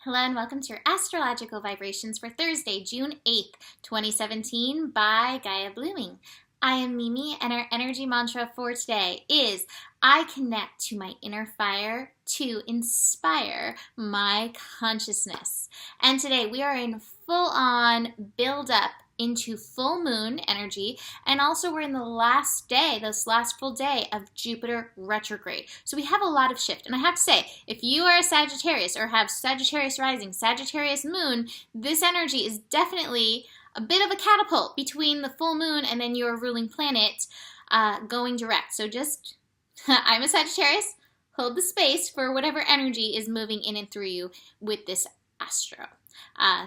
Hello and welcome to your astrological vibrations for Thursday, June 8th, 2017 by Gaia Blooming. I am Mimi and our energy mantra for today is I connect to my inner fire to inspire my consciousness. And today we are in full-on build-up into full moon energy, and also we're in the last day, this last full day of Jupiter retrograde. So we have a lot of shift. And I have to say, if you are a Sagittarius or have Sagittarius rising, Sagittarius moon, this energy is definitely a bit of a catapult between the full moon and then your ruling planet going direct. So just, I'm a Sagittarius, hold the space for whatever energy is moving in and through you with this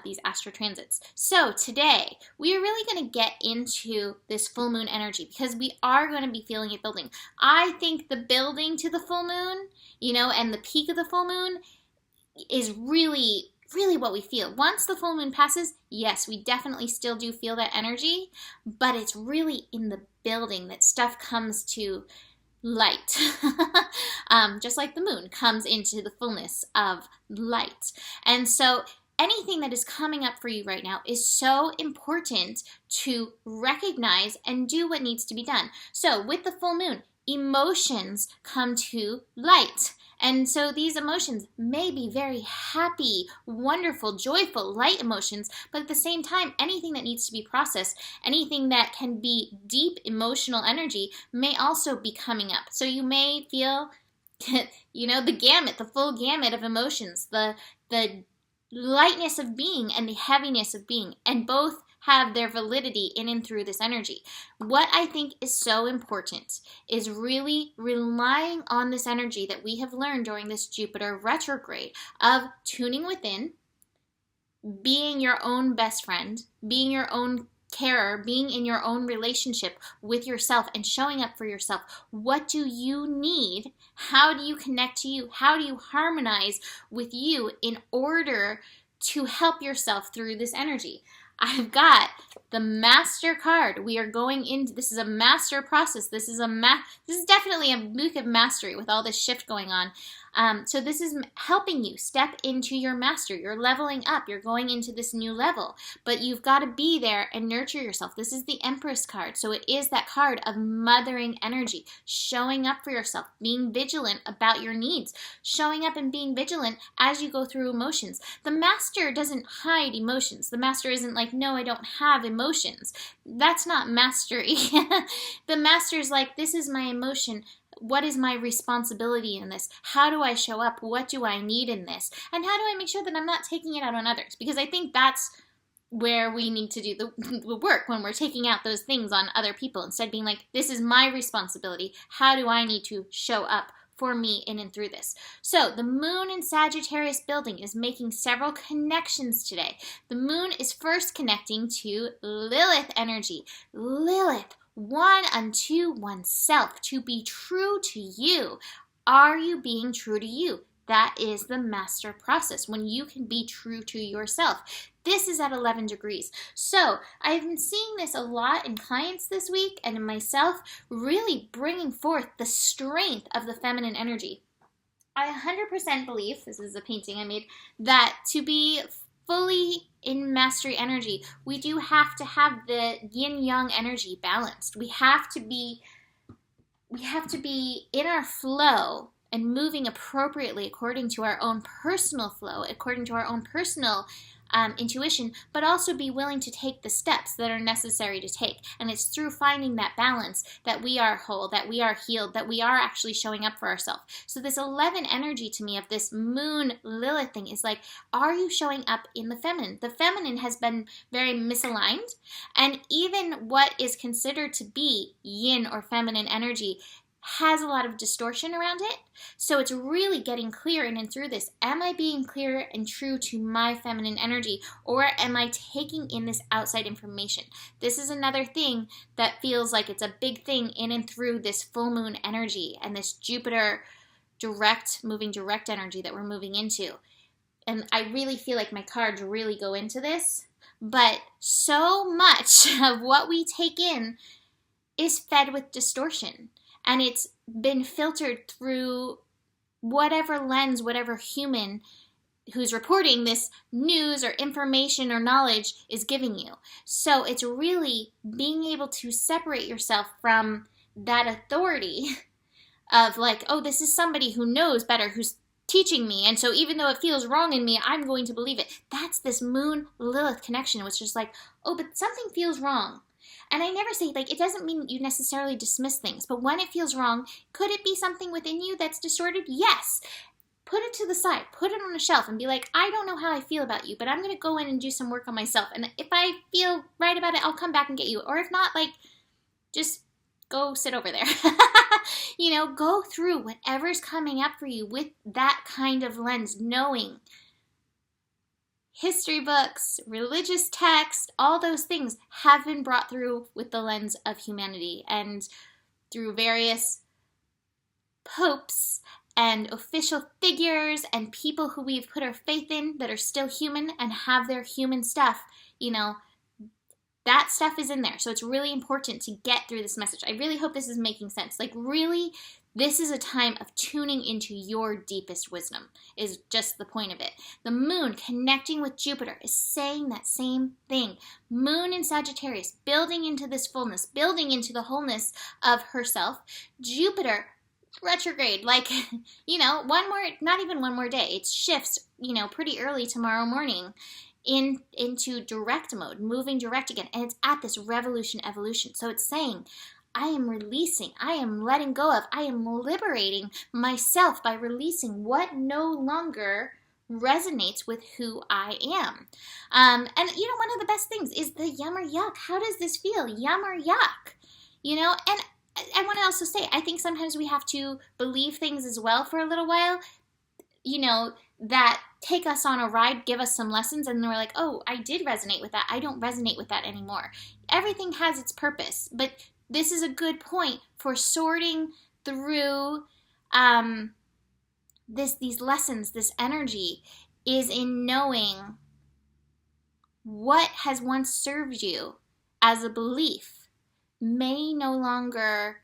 these astro transits. So today we are really going to get into this full moon energy because we are going to be feeling it building. I think the building to the full moon, and the peak of the full moon is really what we feel. Once the full moon passes, yes, we definitely still do feel that energy, but it's really in the building that stuff comes to light. Just like the moon comes into the fullness of light. And so anything that is coming up for you right now is so important to recognize and do what needs to be done. So with the full moon, emotions come to light. And so these emotions may be very happy, wonderful, joyful, light emotions, but at the same time, anything that needs to be processed, anything that can be deep emotional energy may also be coming up. So you may feel, the gamut, the full gamut of emotions, the lightness of being and the heaviness of being, and both have their validity in and through this energy. What I think is so important is really relying on this energy that we have learned during this Jupiter retrograde of tuning within, being your own best friend, being your own carer, being in your own relationship with yourself and showing up for yourself. What do you need? How do you connect to you? How do you harmonize with you in order to help yourself through this energy? I've got the master card. We are going into, this is a master process. This is definitely a book of mastery with all this shift going on. So this is helping you step into your master. You're leveling up. You're going into this new level. But you've got to be there and nurture yourself. This is the Empress card. So it is that card of mothering energy, showing up for yourself, being vigilant about your needs, showing up and being vigilant as you go through emotions. The master doesn't hide emotions. The master isn't like, no, I don't have emotions. That's not mastery. The master is like, this is my emotion. What is my responsibility in this? How do I show up? What do I need in this? And how do I make sure that I'm not taking it out on others? Because I think that's where we need to do the work when we're taking out those things on other people. Instead of being like, this is my responsibility. How do I need to show up for me in and through this? So the moon in Sagittarius building is making several connections today. The moon is first connecting to Lilith energy. Lilith, one unto oneself, to be true to you. Are you being true to you? That is the master process, when you can be true to yourself. This is at 11 degrees. So I've been seeing this a lot in clients this week and in myself, really bringing forth the strength of the feminine energy. I 100% believe, this is a painting I made, that to be fully in mastery energy, we do have to have the yin-yang energy balanced. We have to be in our flow and moving appropriately according to our own personal flow, according to our own personal intuition, but also be willing to take the steps that are necessary to take. And it's through finding that balance that we are whole, that we are healed, that we are actually showing up for ourselves. So this 11 energy to me of this moon Lilith thing is like, are you showing up in the feminine? The feminine has been very misaligned, and even what is considered to be yin or feminine energy has a lot of distortion around it. So it's really getting clear in and through this. Am I being clear and true to my feminine energy, or am I taking in this outside information? This is another thing that feels like it's a big thing in and through this full moon energy and this Jupiter moving direct energy that we're moving into. And I really feel like my cards really go into this, but so much of what we take in is fed with distortion. And it's been filtered through whatever lens, whatever human who's reporting this news or information or knowledge is giving you. So it's really being able to separate yourself from that authority of like, oh, this is somebody who knows better, who's teaching me, and so even though it feels wrong in me, I'm going to believe it. That's this Moon Lilith connection, which is like, oh, but something feels wrong. And I never say, like, it doesn't mean you necessarily dismiss things, but when it feels wrong, could it be something within you that's distorted? Yes. Put it to the side, put it on a shelf and be like, I don't know how I feel about you, but I'm going to go in and do some work on myself. And if I feel right about it, I'll come back and get you. Or if not, like, just go sit over there. You know, go through whatever's coming up for you with that kind of lens, knowing history books, religious text, all those things have been brought through with the lens of humanity and through various popes and official figures and people who we've put our faith in that are still human and have their human stuff, you know, that stuff is in there. So it's really important to get through this message. I really hope this is making sense. Like, really, this is a time of tuning into your deepest wisdom, is just the point of it. The moon connecting with Jupiter is saying that same thing. Moon in Sagittarius, building into this fullness, building into the wholeness of herself. Jupiter, retrograde, like, you know, not even one more day. It shifts, you know, pretty early tomorrow morning into direct mode, moving direct again. And it's at this revolution evolution. So it's saying, I am releasing, I am letting go of, I am liberating myself by releasing what no longer resonates with who I am. And, you know, one of the best things is the yum or yuck. How does this feel? Yum or yuck? You know, and I want to also say, I think sometimes we have to believe things as well for a little while, you know, that take us on a ride, give us some lessons, and then we're like, oh, I did resonate with that. I don't resonate with that anymore. Everything has its purpose, but this is a good point for sorting through these lessons, this energy, is in knowing what has once served you as a belief may no longer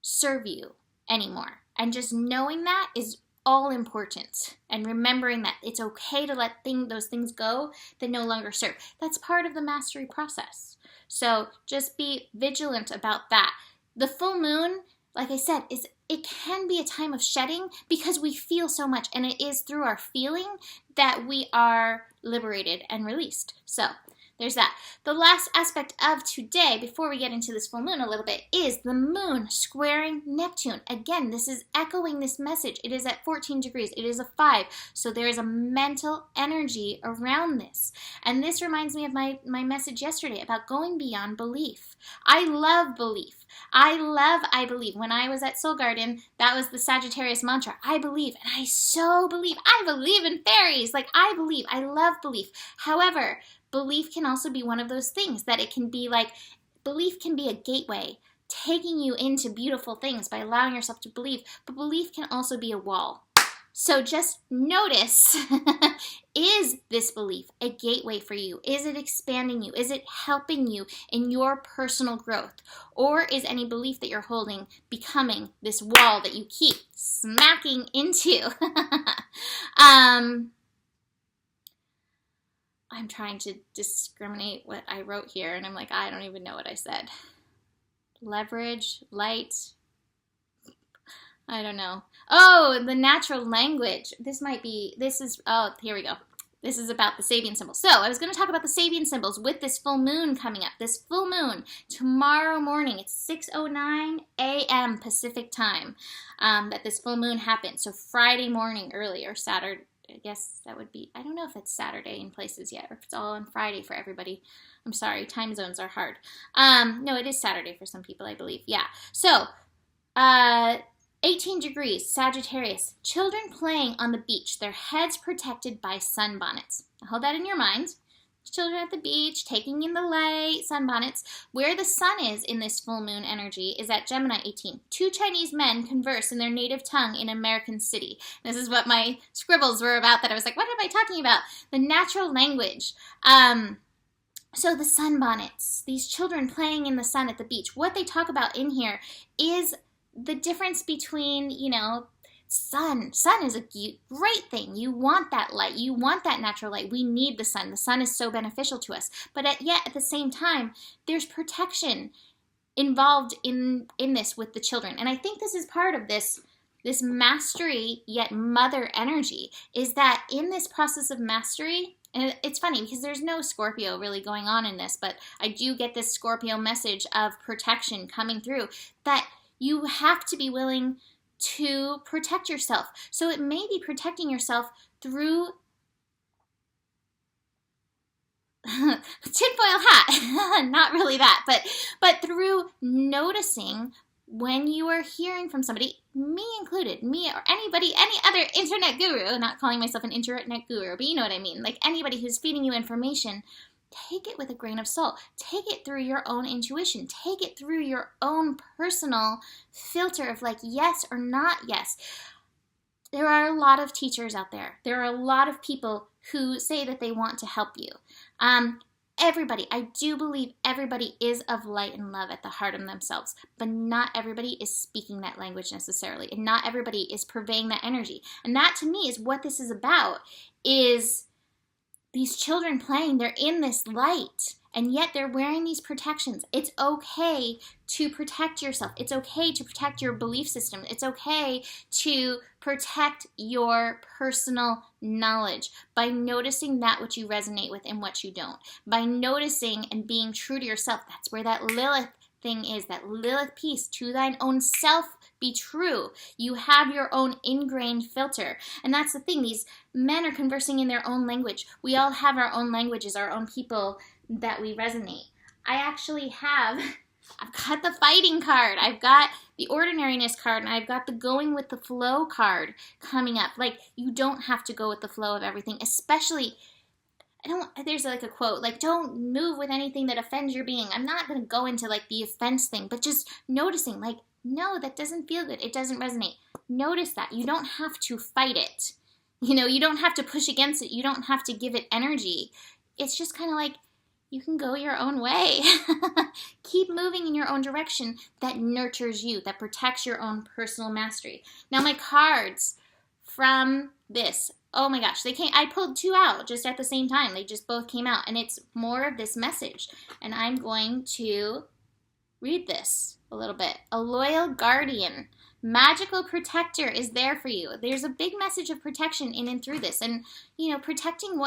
serve you anymore. And just knowing that is all important, and remembering that it's okay to let those things go that no longer serve. That's part of the mastery process. So just be vigilant about that. The full moon, like I said, it can be a time of shedding because we feel so much, and it is through our feeling that we are liberated and released. So there's that. The last aspect of today, before we get into this full moon a little bit, is the moon squaring Neptune. Again, this is echoing this message. It is at 14 degrees. It is a 5. So there is a mental energy around this. And this reminds me of my message yesterday about going beyond belief. I love belief. I believe. When I was at Soul Garden, that was the Sagittarius mantra. I believe, and I so believe. I believe in fairies. Like, I believe. I love belief. However, belief can also be one of those things that it can be like, belief can be a gateway, taking you into beautiful things by allowing yourself to believe, but belief can also be a wall. So just notice, is this belief a gateway for you? Is it expanding you? Is it helping you in your personal growth? Or is any belief that you're holding becoming this wall that you keep smacking into? I'm trying to discriminate what I wrote here, and I'm like, I don't even know what I said. Leverage, light, I don't know. Oh, the natural language. Here we go. This is about the Sabian symbols. So I was going to talk about the Sabian symbols with this full moon coming up. This full moon tomorrow morning. It's 6:09 a.m. Pacific time that this full moon happens. So Friday morning early, or Saturday. I guess that would be, I don't know if it's Saturday in places yet, or if it's all on Friday for everybody. I'm sorry, time zones are hard. No, it is Saturday for some people, I believe. Yeah. So, 18 degrees, Sagittarius. Children playing on the beach, their heads protected by sunbonnets. Hold that in your mind. Children at the beach, taking in the light, sunbonnets. Where the sun is in this full moon energy is at Gemini 18. 2 Chinese men converse in their native tongue in American City. This is what my scribbles were about, that I was like, what am I talking about? The natural language. So the sunbonnets, these children playing in the sun at the beach. What they talk about in here is the difference between, Sun is a great thing. You want that light. You want that natural light. We need the sun. The sun is so beneficial to us. But yet at the same time, there's protection involved in this with the children. And I think this is part of this mastery yet mother energy, is that in this process of mastery, and it's funny because there's no Scorpio really going on in this, but I do get this Scorpio message of protection coming through, that you have to be willing to protect yourself. So it may be protecting yourself through tinfoil hat, not really that, but through noticing when you are hearing from somebody, me included, me or anybody, any other internet guru, not calling myself an internet guru, but you know what I mean, like anybody who's feeding you information, take it with a grain of salt. Take it through your own intuition. Take it through your own personal filter of like yes or not yes. There are a lot of teachers out there. There are a lot of people who say that they want to help you. Everybody, I do believe everybody is of light and love at the heart of themselves, but not everybody is speaking that language necessarily, and not everybody is purveying that energy. And that to me is what this is about, is these children playing, they're in this light, and yet they're wearing these protections. It's okay to protect yourself. It's okay to protect your belief system. It's okay to protect your personal knowledge by noticing that which you resonate with and what you don't. By noticing and being true to yourself. That's where that Lilith thing is, that Lilith piece, to thine own self be true. You have your own ingrained filter. And that's the thing, these men are conversing in their own language. We all have our own languages, our own people that we resonate. I actually I've got the fighting card, I've got the ordinariness card, and I've got the going with the flow card coming up. Like, you don't have to go with the flow of everything, especially, there's like a quote, like, don't move with anything that offends your being. I'm not going to go into like the offense thing, but just noticing, like, no, that doesn't feel good. It doesn't resonate. Notice that. You don't have to fight it. You know, you don't have to push against it. You don't have to give it energy. It's just kind of like, you can go your own way. Keep moving in your own direction that nurtures you, that protects your own personal mastery. Now, my cards from this, oh my gosh, I pulled two out just at the same time. They just both came out, and it's more of this message. And I'm going to read this a little bit. A loyal guardian, magical protector is there for you. There's a big message of protection in and through this. And, you know, protecting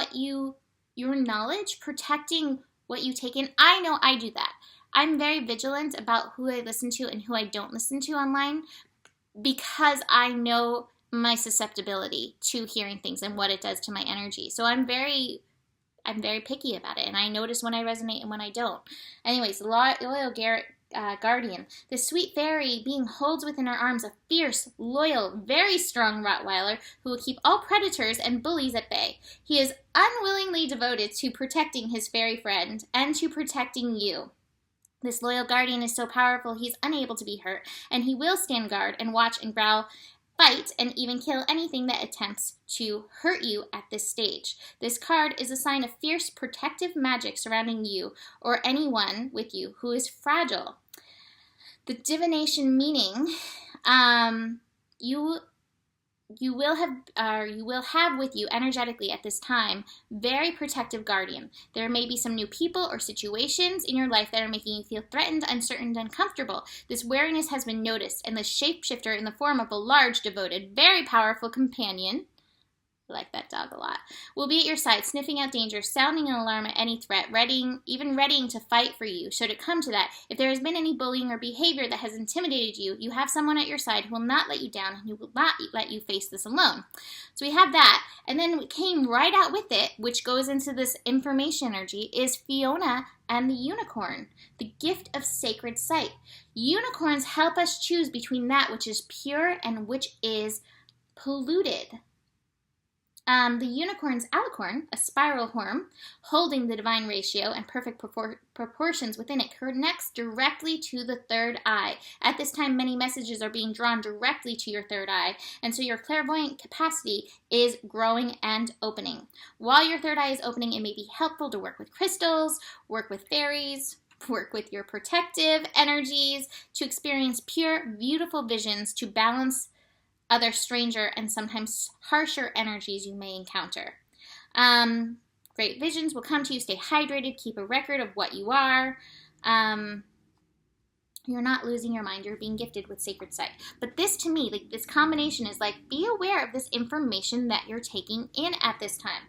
your knowledge, protecting what you take in. I know I do that. I'm very vigilant about who I listen to and who I don't listen to online, because I know my susceptibility to hearing things and what it does to my energy. So I'm very picky about it, and I notice when I resonate and when I don't. Anyways, loyal guardian. The sweet fairy being holds within her arms a fierce, loyal, very strong Rottweiler who will keep all predators and bullies at bay. He is unwillingly devoted to protecting his fairy friend and to protecting you. This loyal guardian is so powerful he's unable to be hurt, and he will stand guard and watch and growl, fight, and even kill anything that attempts to hurt you at this stage. This card is a sign of fierce protective magic surrounding you or anyone with you who is fragile. The divination meaning, you will have with you energetically at this time very protective guardian. There may be some new people or situations in your life that are making you feel threatened, uncertain, and uncomfortable. This wariness has been noticed, and the shapeshifter in the form of a large, devoted, very powerful companion, I like that dog a lot, will be at your side, sniffing out danger, sounding an alarm at any threat, even readying to fight for you, should it come to that. If there has been any bullying or behavior that has intimidated you, you have someone at your side who will not let you down and who will not let you face this alone. So we have that, and then what came right out with it, which goes into this information energy, is Fiona and the unicorn, the gift of sacred sight. Unicorns help us choose between that which is pure and which is polluted. The unicorn's alicorn, a spiral horn, holding the divine ratio and perfect proportions within it, connects directly to the third eye. At this time, many messages are being drawn directly to your third eye, and so your clairvoyant capacity is growing and opening. While your third eye is opening, it may be helpful to work with crystals, work with fairies, work with your protective energies, to experience pure, beautiful visions, to balance other stranger and sometimes harsher energies you may encounter. Great visions will come to you. Stay hydrated. Keep a record of what you are. You're not losing your mind. You're being gifted with sacred sight. But this, to me, like this combination is like, be aware of this information that you're taking in at this time.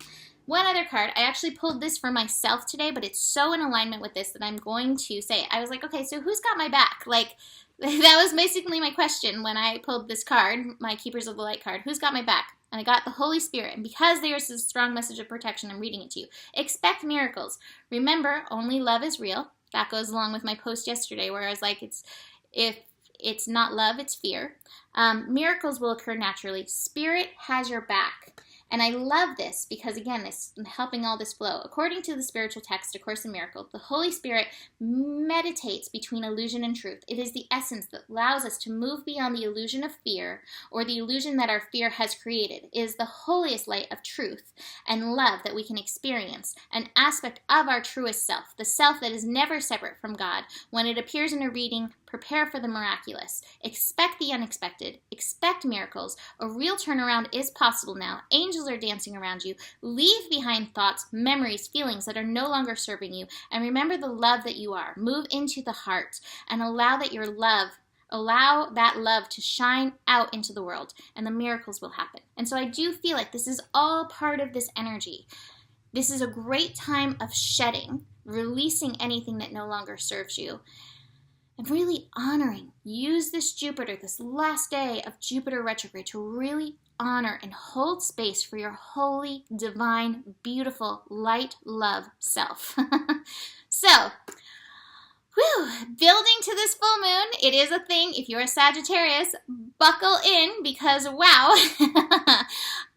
One other card, I actually pulled this for myself today, but it's so in alignment with this that I'm going to say it. I was like, okay, so who's got my back? Like, that was basically my question when I pulled this card, my Keepers of the Light card. Who's got my back? And I got the Holy Spirit. And because there's a strong message of protection, I'm reading it to you. Expect miracles. Remember, only love is real. That goes along with my post yesterday where I was like, if it's not love, it's fear. Miracles will occur naturally. Spirit has your back. And I love this because, again, this helping all this flow. According to the spiritual text, A Course in Miracles, the Holy Spirit meditates between illusion and truth. It is the essence that allows us to move beyond the illusion of fear or the illusion that our fear has created. It is the holiest light of truth and love that we can experience, an aspect of our truest self, the self that is never separate from God. When it appears in a reading, prepare for the miraculous. Expect the unexpected. Expect miracles. A real turnaround is possible now. Angels are dancing around you. Leave behind thoughts, memories, feelings that are no longer serving you. And remember the love that you are. Move into the heart and allow that love to shine out into the world, and the miracles will happen. And so I do feel like this is all part of this energy. This is a great time of shedding, releasing anything that no longer serves you, and really honoring. Use this Jupiter, this last day of Jupiter retrograde, to really honor and hold space for your holy, divine, beautiful, light, love self. So, building to this full moon, it is a thing. If you're a Sagittarius, buckle in because, wow.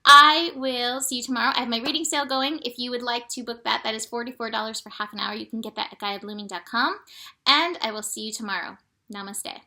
I will see you tomorrow. I have my reading sale going. If you would like to book that, that is $44 for half an hour. You can get that at GaiaBlooming.com. And I will see you tomorrow. Namaste.